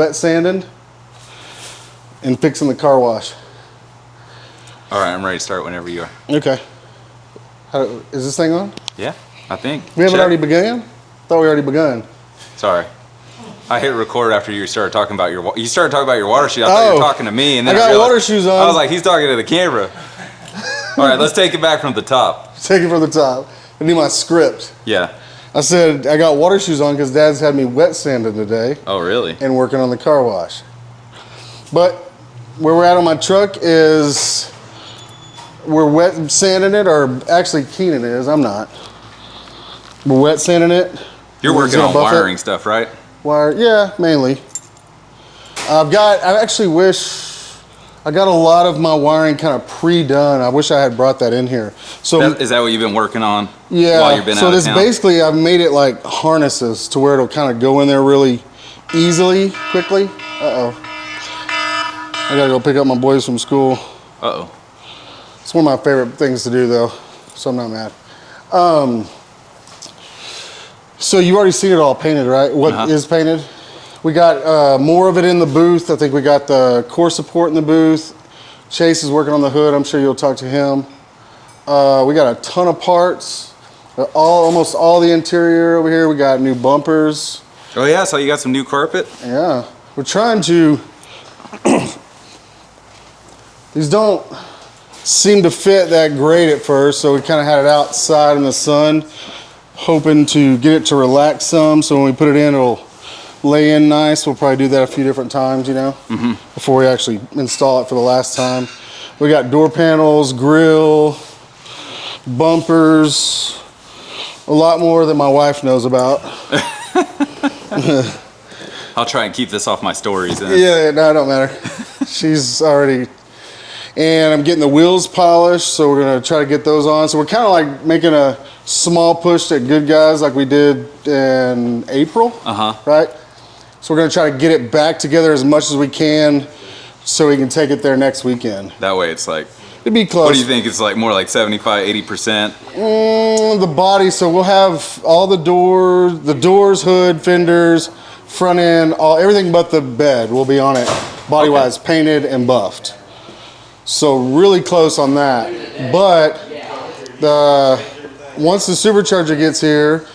wet sanding and fixing the car wash. All right, I'm ready to start whenever you are. Okay. Is this thing on? Yeah, I think. We haven't already begun? Thought we already begun. Sorry. I hit record after you started talking about your water shoes. I thought you were talking to me, and then I got water shoes on. I was like, he's talking to the camera. All right, let's take it back from the top. Take it from the top. I need my script. Yeah. I said I got water shoes on because Dad's had me wet sanding today. Oh, really? And working on the car wash. But where we're at on my truck is we're wet sanding it, or actually Keenan is. I'm not. We're wet sanding it. You're working on wiring stuff, right? Yeah, mainly. I actually wish I got a lot of my wiring kind of pre-done. I wish I had brought that in here. So is that what you've been working on? Yeah. While you've been so out of this town? basically, I've made it like harnesses to where it'll kind of go in there really easily, quickly. Uh-oh. I gotta go pick up my boys from school. Uh-oh. It's one of my favorite things to do though, so I'm not mad. So you've already seen it all painted, right? What is painted? We got more of it in the booth. I think we got the core support in the booth. Chase is working on the hood. I'm sure you'll talk to him. We got a ton of parts. Almost all the interior over here. We got new bumpers. Oh yeah, so you got some new carpet? Yeah. We're trying to... These don't seem to fit that great at first, so we kind of had it outside in the sun, hoping to get it to relax some, so when we put it in, it'll lay in nice. We'll probably do that a few different times, you know, before we actually install it for the last time. We got door panels, grill, bumpers, a lot more than my wife knows about. I'll try and keep this off my stories then. Yeah, no, it don't matter. She's already... And I'm getting the wheels polished, so we're gonna try to get those on. So we're kind of like making a small push at Good Guys like we did in April, right? So we're gonna try to get it back together as much as we can so we can take it there next weekend. That way it's like, it'd be close. What do you think? It's like more like 75, 80%? The body, so we'll have all the doors, hood, fenders, front end, everything but the bed will be on it, body-wise, painted and buffed. So really close on that. But once the supercharger gets here,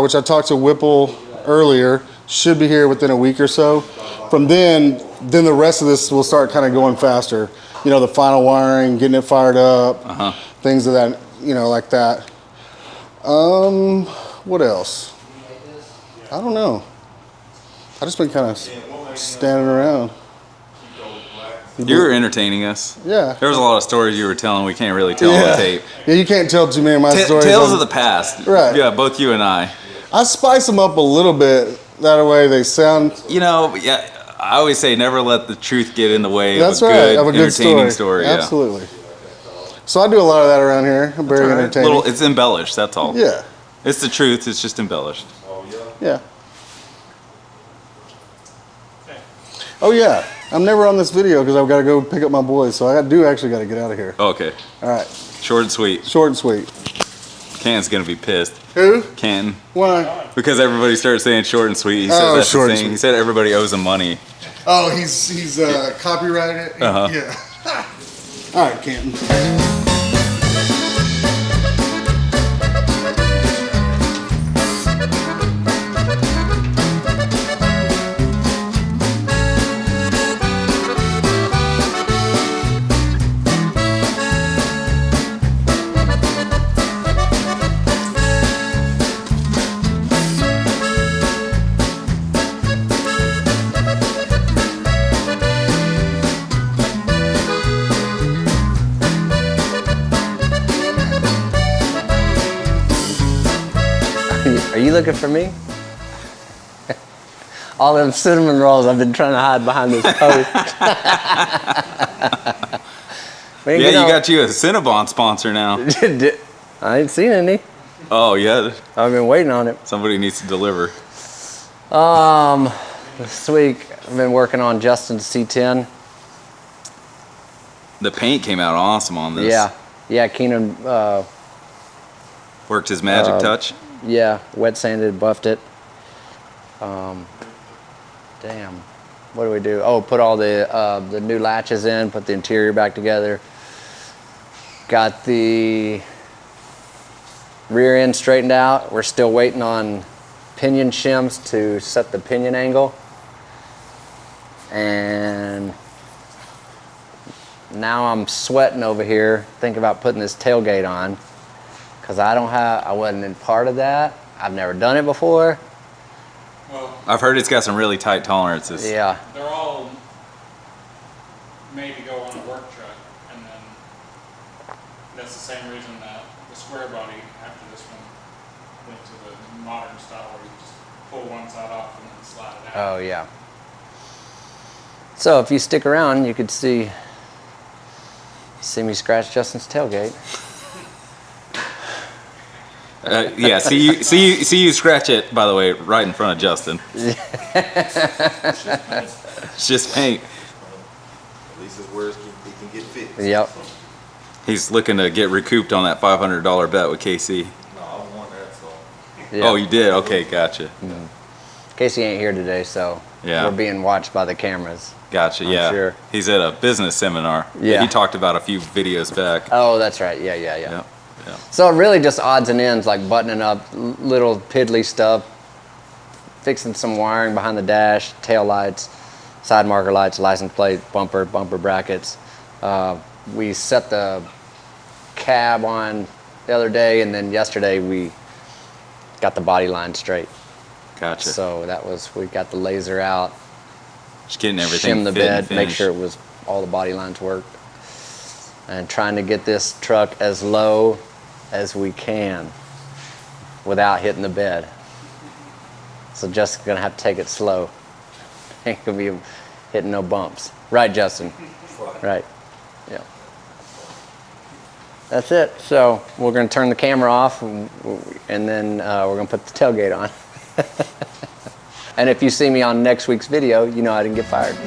which I talked to Whipple earlier, should be here within a week or so. From then the rest of this will start kind of going faster. You know, the final wiring, getting it fired up, things of that, you know, like that. What else? I don't know. I just been kind of standing around. You were entertaining us. Yeah. There was a lot of stories you were telling we can't really tell on the tape. Yeah, you can't tell too many of my stories. Tales of the past. Right. Yeah, both you and I. I spice them up a little bit. That way they sound... You know, yeah, I always say never let the truth get in the way of a good, entertaining story. Absolutely. Yeah. So I do a lot of that around here. I'm very entertaining. It's embellished, that's all. Yeah. It's the truth, it's just embellished. Yeah. Oh yeah, I'm never on this video because I've got to go pick up my boys, so I do actually got to get out of here. Okay. All right. Short and sweet. Short and sweet. Canton's gonna be pissed. Who? Canton. Why? Because everybody started saying short and sweet. He said that's the thing. He said everybody owes him money. Oh, he's copyrighted it? Yeah. All right, Canton. Are you looking for me? All them cinnamon rolls I've been trying to hide behind this post. Yeah, you got you a Cinnabon sponsor now. I ain't seen any. Oh, yeah. I've been waiting on it. Somebody needs to deliver. This week I've been working on Justin's C10. The paint came out awesome on this. Yeah, Keenan worked his magic touch. Yeah, wet sanded, buffed it. Damn. what do we do? Oh, put all the new latches in, put the interior back together. Got the rear end straightened out. We're still waiting on pinion shims to set the pinion angle. And now I'm sweating over here thinking about putting this tailgate on, because I wasn't in part of that. I've never done it before. Well, I've heard it's got some really tight tolerances. Yeah. They're all made to go on a work truck, and then that's the same reason that the square body after this one went to the modern style where you just pull one side off and then slide it out. Oh yeah. So if you stick around, you could see me scratch Justin's tailgate. Yeah, see you scratch it, by the way, right in front of Justin. It's just paint. At least it's where it can get fixed. Yep. He's looking to get recouped on that $500 bet with KC. No, I won that, so. Yep. Oh, you did? Okay, gotcha. Casey ain't here today, so Yeah. we're being watched by the cameras. Gotcha, I'm yeah. sure. He's at a business seminar. Yeah. He talked about a few videos back. Oh, that's right. Yeah. Yeah. So really just odds and ends, like buttoning up little piddly stuff, fixing some wiring behind the dash, tail lights, side marker lights, license plate, bumper brackets. We set the cab on the other day, and then yesterday we got the body line straight. Gotcha. So we got the laser out, Just getting everything shim the fit and bed, make finished. sure it was all the body lines worked, and trying to get this truck as low as we can without hitting the bed. So Justin's gonna have to take it slow. Ain't gonna be hitting no bumps. Right, Justin? Right. Yeah. That's it. So we're gonna turn the camera off, and then we're gonna put the tailgate on. And if you see me on next week's video, you know I didn't get fired.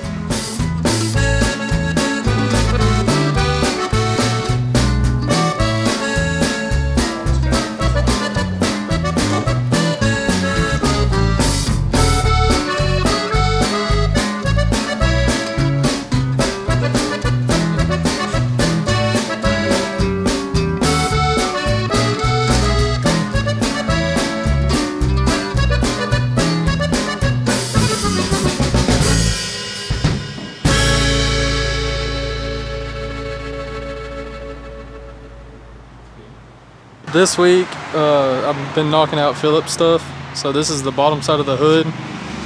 This week, I've been knocking out PHILLIP stuff. So this is the bottom side of the hood.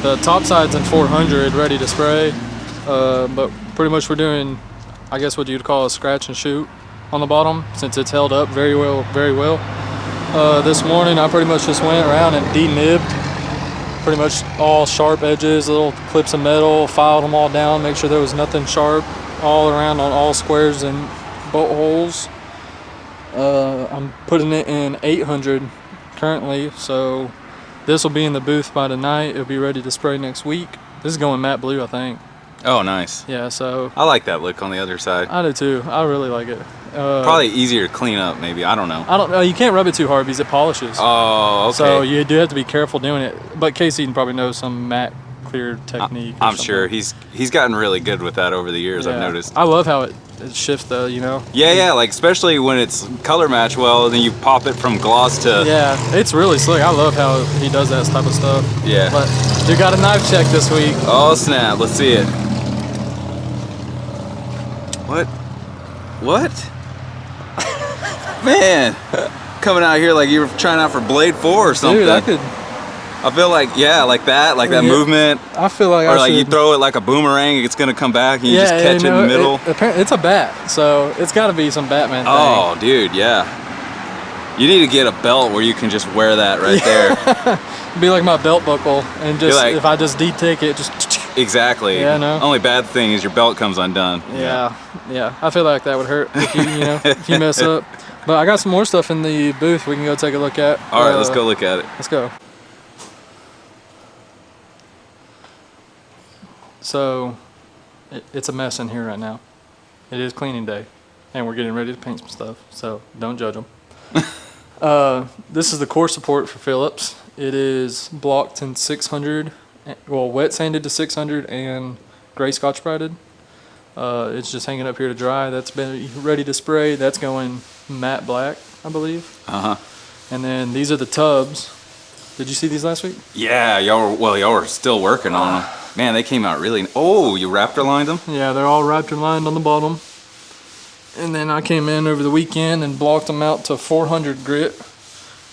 The top side's in 400, ready to spray. But pretty much we're doing, I guess what you'd call a scratch and shoot on the bottom, since it's held up very well, very well. This morning, I pretty much just went around and de-nibbed pretty much all sharp edges, little clips of metal, filed them all down, make sure there was nothing sharp all around on all squares and bolt holes. I'm putting it in 800 currently, so this will be in the booth by tonight. It'll be ready to spray next week. This is going matte blue, I think. Oh, nice. Yeah, so I like that look on the other side. I do too. I really like it. Probably easier to clean up, maybe. I don't know. I don't know. You can't rub it too hard because it polishes. Oh, okay. So you do have to be careful doing it. But Casey probably knows some matte clear technique. I'm sure he's gotten really good with that over the years. I've noticed. I love how it shifts though, you know. Yeah, like especially when it's color match well, and then you pop it from gloss to. Yeah, it's really slick. I love how he does that type of stuff. Yeah. But you got a knife check this week. Oh snap! Let's see it. What? Man, coming out here like you were trying out for Blade 4 or something. Dude, I could. I feel like, like that movement. I feel like or like you throw it like a boomerang, it's gonna come back and you just catch it in the middle. It's a bat, so it's got to be some Batman thing. Oh, dude, yeah. You need to get a belt where you can just wear that right there. Be like my belt buckle, and just like, if I just de-take it, just. Exactly. Yeah, no. Only bad thing is your belt comes undone. Yeah. I feel like that would hurt if you, if you mess up. But I got some more stuff in the booth we can go take a look at. All right, let's go look at it. Let's go. So, it's a mess in here right now. It is cleaning day, and we're getting ready to paint some stuff, so don't judge them. This is the core support for Phillips. It is blocked in 600, well, wet sanded to 600 and gray Scotch Brighted. It's just hanging up here to dry. That's been ready to spray. That's going matte black, I believe. And then these are the tubs. Did you see these last week? Yeah, y'all were still working on them. Man, they came out really. Oh, you Raptor lined them? Yeah, they're all wrapped and lined on the bottom. And then I came in over the weekend and blocked them out to 400 grit.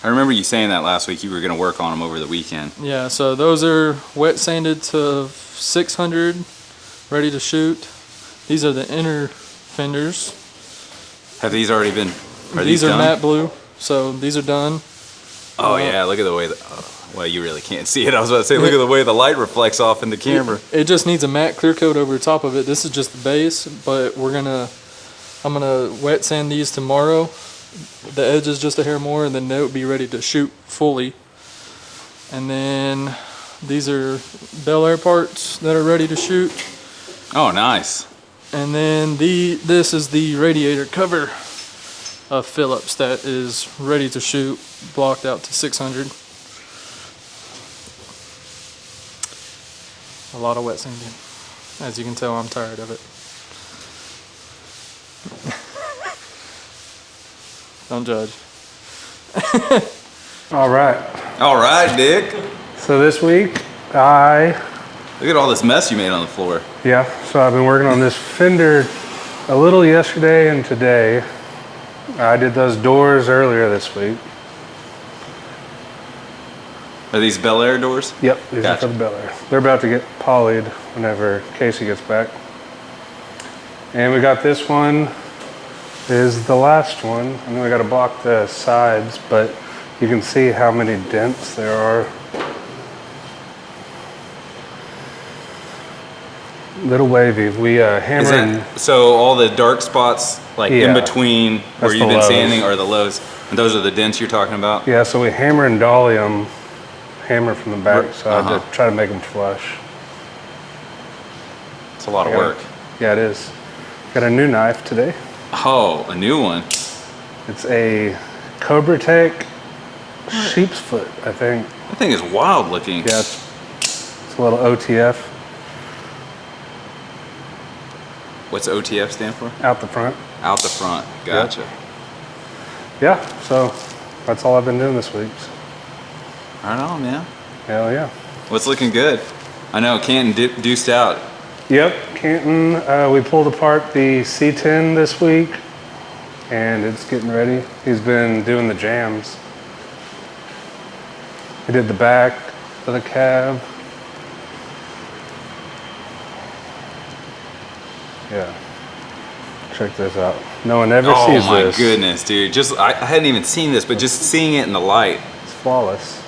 I remember you saying that last week. You were going to work on them over the weekend. Yeah, so those are wet sanded to 600, ready to shoot. These are the inner fenders. Have these already been? These are done? matte blue, so these are done. Oh yeah, look at the way. Well, you really can't see it. I was about to say, look at the way the light reflects off in the camera. It just needs a matte clear coat over the top of it. This is just the base, but I'm gonna wet sand these tomorrow. The edge is just a hair more, and then they'll be ready to shoot fully. And then these are Bel Air parts that are ready to shoot. Oh, nice. And then this is the radiator cover of Phillips that is ready to shoot, blocked out to 600. A lot of wet sanding. As you can tell, I'm tired of it. Don't judge. All right. All right, Dick. So this week, Look at all this mess you made on the floor. so I've been working on this fender a little yesterday and today. I did those doors earlier this week. Are these Bel Air doors? Yep, these Gotcha. are for the Bel Air. They're about to get polyed whenever Casey gets back. And we got this one is the last one. And then we got to block the sides, but you can see how many dents there are. Little wavy. We hammer So all the dark spots, like in Yeah. between where That's you've the been lows. sanding, are the lows, and those are the dents you're talking about. Yeah, so we hammer and dolly them, hammer from the back side Uh-huh. to try to make them flush. It's a lot of Yeah. work. Yeah, it is. Got a new knife today. Oh, a new one. It's a Cobra Tech sheep's foot, I think. That thing is wild looking. Yeah, it's a little OTF What's OTF stand for? out the front. Out the front. Gotcha. Yeah, so that's all I've been doing this week. Right on, man. Hell yeah. What's looking good? I know Canton deuced out. Yep, Canton, we pulled apart the C10 this week and it's getting ready. He's been doing the jams. He did the back of the cab. Yeah, check this out. No one ever sees Oh my this. goodness, dude. I hadn't even seen this, but just seeing it in the light. It's flawless.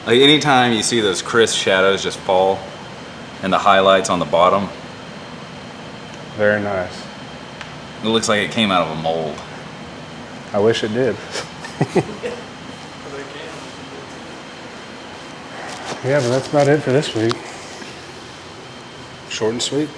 Like anytime you see those crisp shadows just fall and the highlights on the bottom, Very nice. it looks like it came out of a mold. I wish it did. Yeah, but that's about it for this week. Short and sweet.